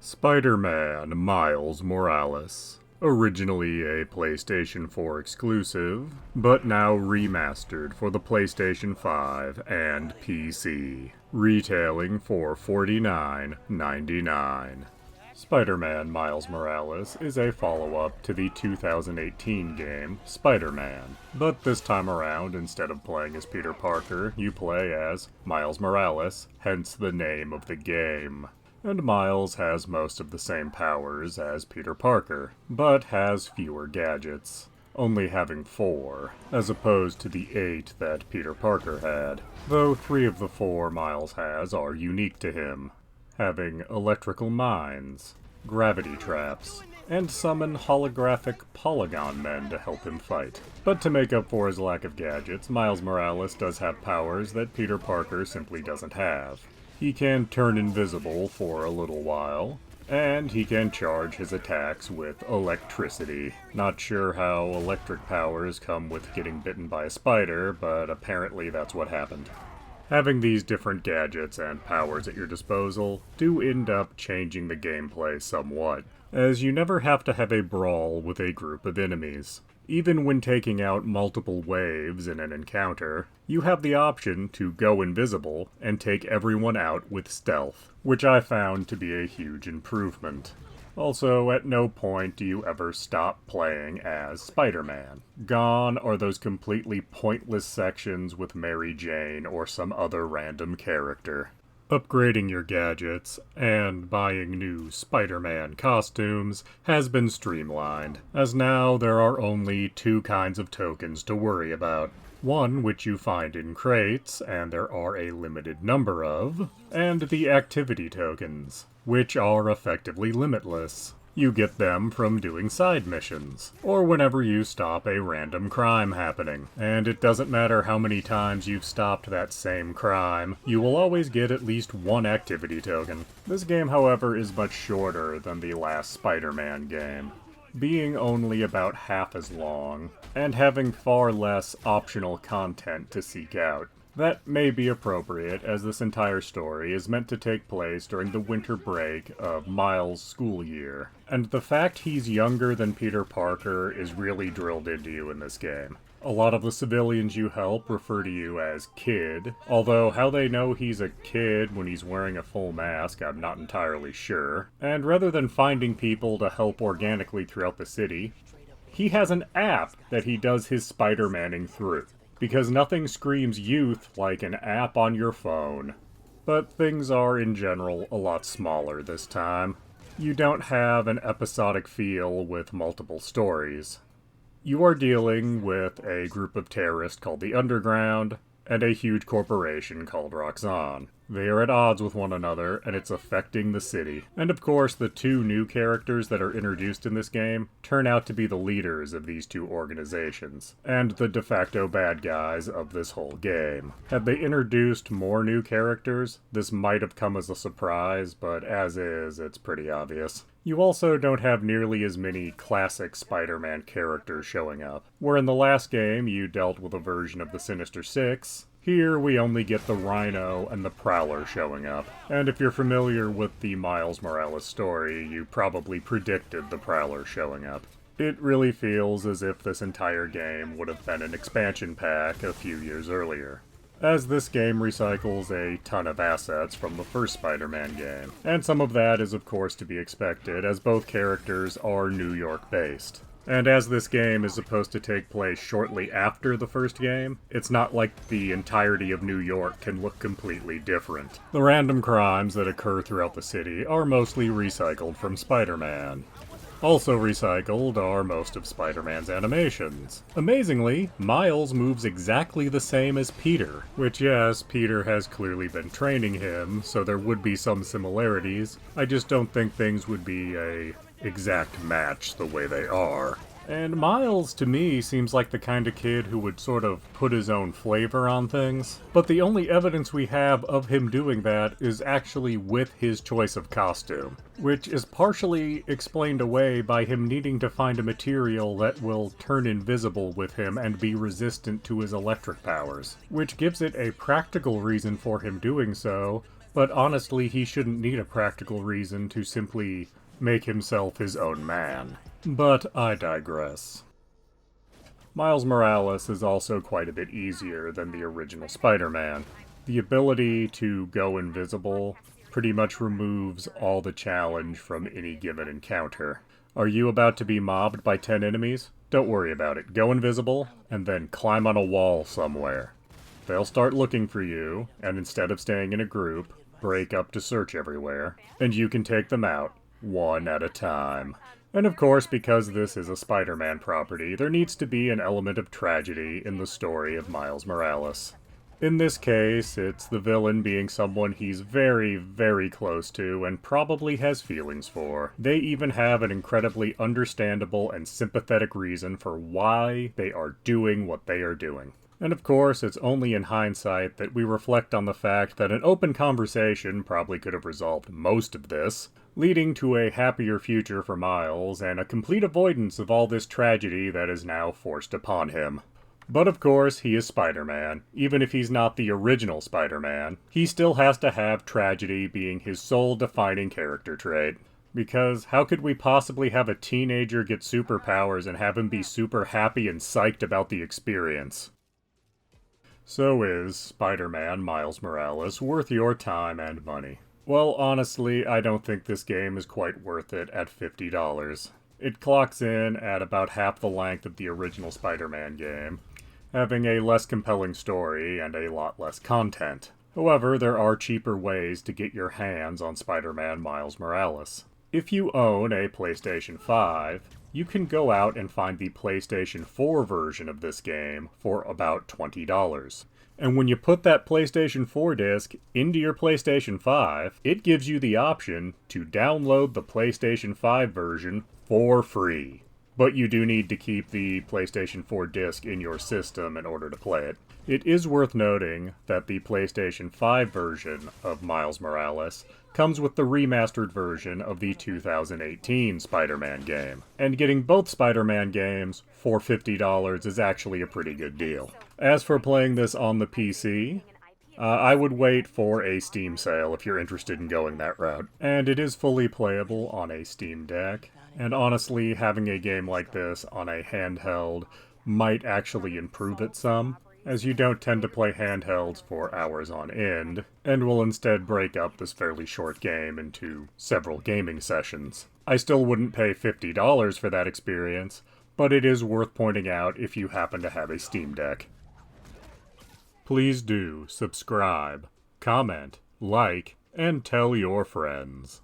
Spider-Man Miles Morales. Originally a PlayStation 4 exclusive, but now remastered for the PlayStation 5 and PC, retailing for $49.99. Spider-Man Miles Morales is a follow-up to the 2018 game Spider-Man, but this time around, instead of playing as Peter Parker, you play as Miles Morales, hence the name of the game. And Miles has most of the same powers as Peter Parker, but has fewer gadgets, only having 4, as opposed to the 8 that Peter Parker had, though 3 of the 4 Miles has are unique to him, having electrical mines, gravity traps, and summon holographic polygon men to help him fight. But to make up for his lack of gadgets, Miles Morales does have powers that Peter Parker simply doesn't have. He can turn invisible for a little while, and he can charge his attacks with electricity. Not sure how electric powers come with getting bitten by a spider, but apparently that's what happened. Having these different gadgets and powers at your disposal do end up changing the gameplay somewhat, as you never have to have a brawl with a group of enemies. Even when taking out multiple waves in an encounter, you have the option to go invisible and take everyone out with stealth, which I found to be a huge improvement. Also, at no point do you ever stop playing as Spider-Man. Gone are those completely pointless sections with Mary Jane or some other random character. Upgrading your gadgets and buying new Spider-Man costumes has been streamlined, as now there are only 2 kinds of tokens to worry about. One which you find in crates, and there are a limited number of, and the activity tokens, which are effectively limitless. You get them from doing side missions, or whenever you stop a random crime happening. And it doesn't matter how many times you've stopped that same crime, you will always get at least 1 activity token. This game, however, is much shorter than the last Spider-Man game, being only about half as long, and having far less optional content to seek out. That may be appropriate, as this entire story is meant to take place during the winter break of Miles' school year, and the fact he's younger than Peter Parker is really drilled into you in this game. A lot of the civilians you help refer to you as Kid, although how they know he's a kid when he's wearing a full mask I'm not entirely sure. And rather than finding people to help organically throughout the city, he has an app that he does his Spider-Manning through. Because nothing screams youth like an app on your phone. But things are, in general, a lot smaller this time. You don't have an episodic feel with multiple stories. You are dealing with a group of terrorists called the Underground, and a huge corporation called Roxxon. They are at odds with one another, and it's affecting the city. And of course, the 2 new characters that are introduced in this game turn out to be the leaders of these 2 organizations, and the de facto bad guys of this whole game. Had they introduced more new characters, this might have come as a surprise, but as is, it's pretty obvious. You also don't have nearly as many classic Spider-Man characters showing up. Where in the last game you dealt with a version of the Sinister Six, here we only get the Rhino and the Prowler showing up. And if you're familiar with the Miles Morales story, you probably predicted the Prowler showing up. It really feels as if this entire game would have been an expansion pack a few years earlier, as this game recycles a ton of assets from the first Spider-Man game. And some of that is of course to be expected, as both characters are New York-based. And as this game is supposed to take place shortly after the first game, it's not like the entirety of New York can look completely different. The random crimes that occur throughout the city are mostly recycled from Spider-Man. Also recycled are most of Spider-Man's animations. Amazingly, Miles moves exactly the same as Peter, which yes, Peter has clearly been training him, so there would be some similarities. I just don't think things would be a exact match the way they are. And Miles, to me, seems like the kind of kid who would sort of put his own flavor on things. But the only evidence we have of him doing that is actually with his choice of costume, which is partially explained away by him needing to find a material that will turn invisible with him and be resistant to his electric powers, which gives it a practical reason for him doing so, but honestly he shouldn't need a practical reason to simply make himself his own man. But I digress. Miles Morales is also quite a bit easier than the original Spider-Man. The ability to go invisible pretty much removes all the challenge from any given encounter. Are you about to be mobbed by 10 enemies? Don't worry about it. Go invisible, and then climb on a wall somewhere. They'll start looking for you, and instead of staying in a group, break up to search everywhere, and you can take them out, one at a time. And of course, because this is a Spider-Man property, there needs to be an element of tragedy in the story of Miles Morales. In this case, it's the villain being someone he's very, very close to and probably has feelings for. They even have an incredibly understandable and sympathetic reason for why they are doing what they are doing. And of course, it's only in hindsight that we reflect on the fact that an open conversation probably could have resolved most of this, leading to a happier future for Miles and a complete avoidance of all this tragedy that is now forced upon him. But of course, he is Spider-Man. Even if he's not the original Spider-Man, he still has to have tragedy being his sole defining character trait. Because how could we possibly have a teenager get superpowers and have him be super happy and psyched about the experience? So is Spider-Man Miles Morales worth your time and money? Well, honestly, I don't think this game is quite worth it at $50. It clocks in at about half the length of the original Spider-Man game, having a less compelling story and a lot less content. However, there are cheaper ways to get your hands on Spider-Man Miles Morales. If you own a PlayStation 5, you can go out and find the PlayStation 4 version of this game for about $20. And when you put that PlayStation 4 disc into your PlayStation 5, it gives you the option to download the PlayStation 5 version for free. But you do need to keep the PlayStation 4 disc in your system in order to play it. It is worth noting that the PlayStation 5 version of Miles Morales comes with the remastered version of the 2018 Spider-Man game. And getting both Spider-Man games for $50 is actually a pretty good deal. As for playing this on the PC, I would wait for a Steam sale if you're interested in going that route. And it is fully playable on a Steam Deck. And honestly, having a game like this on a handheld might actually improve it some, as you don't tend to play handhelds for hours on end, and will instead break up this fairly short game into several gaming sessions. I still wouldn't pay $50 for that experience, but it is worth pointing out if you happen to have a Steam Deck. Please do subscribe, comment, like, and tell your friends.